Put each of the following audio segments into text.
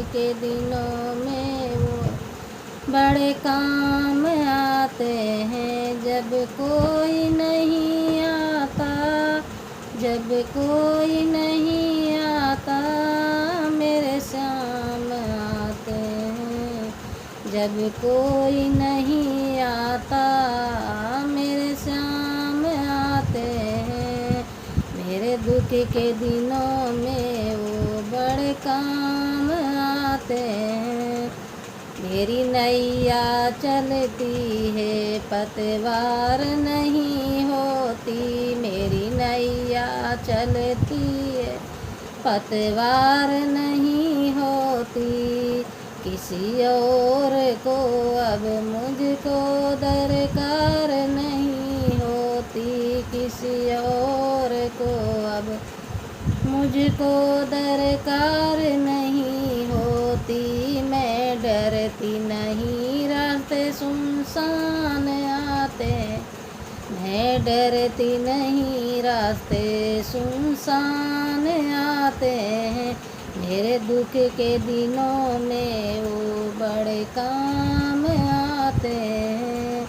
के दिनों में वो बड़े काम आते हैं। जब कोई नहीं आता, जब कोई नहीं आता, मेरे श्याम आते हैं। जब कोई नहीं आता, मेरे श्याम आते हैं। मेरे दुख के दिनों में वो बड़े काम आते हैं। मेरी नैया चलती है, पतवार नहीं होती। मेरी नैया चलती है, पतवार नहीं होती। किसी और को अब मुझको दरकार नहीं होती। किसी और को अब मुझको दरकार नहीं होती। मैं डरती नहीं, रास्ते सुनसान आते। मैं डरती नहीं, रास्ते सुनसान आते हैं। मेरे दुख के दिनों में वो बड़े काम आते हैं।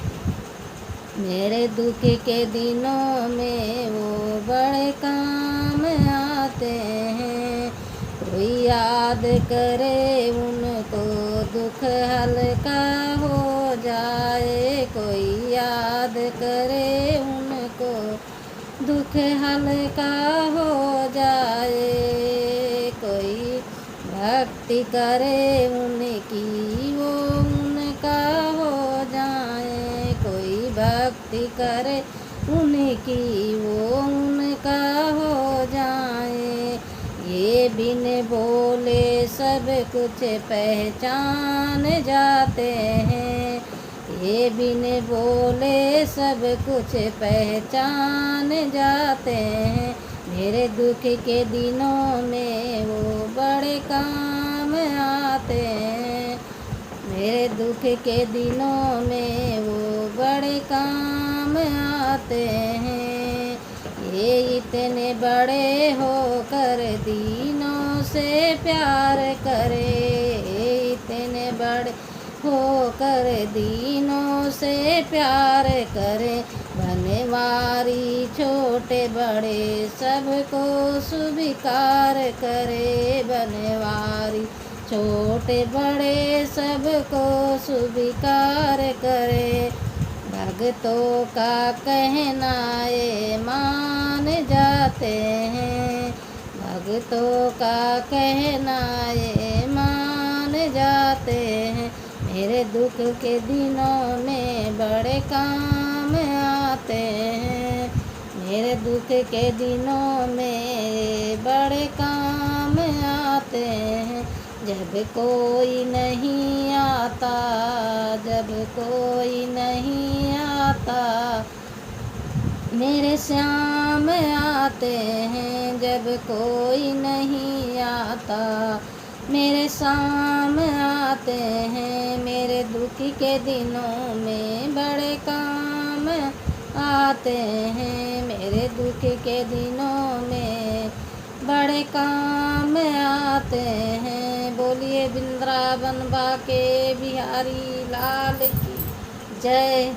मेरे दुख के दिनों में वो बड़े काम आते हैं। कोई याद करे उनको, दुख हल्का हो जाए। कोई याद करे उनको, दुख हल्का हो जाए। कोई भक्ति करे उनकी, वो उनका हो जाए। कोई भक्ति करे उनकी, वो उनका हो जाए। ये बिन बोले सब कुछ पहचान जाते हैं। ये बिन बोले सब कुछ पहचान जाते हैं। मेरे दुख के दिनों में वो बड़े काम आते हैं। मेरे दुख के दिनों में वो बड़े काम आते हैं। ये इतने बड़े होकर दीनों से प्यार करे। ये इतने बड़े होकर दीनों से प्यार करे। बनवारी छोटे बड़े सबको स्वीकार करे। बनवारी छोटे बड़े सबको स्वीकार करे। भक्तों का कहना ये मान जाते हैं। भक्तों का कहना ये मान जाते हैं। मेरे दुख के दिनों में बड़े काम आते हैं। मेरे दुख के दिनों में बड़े काम आते हैं। जब कोई नहीं आता, जब कोई नहीं आता, मेरे श्याम आते हैं। जब कोई नहीं आता, मेरे श्याम आते हैं। मेरे दुख के दिनों में बड़े काम आते हैं। मेरे दुख के दिनों में बड़े काम आते हैं। बोलिए वृंदावन बाके बिहारी लाल की जय।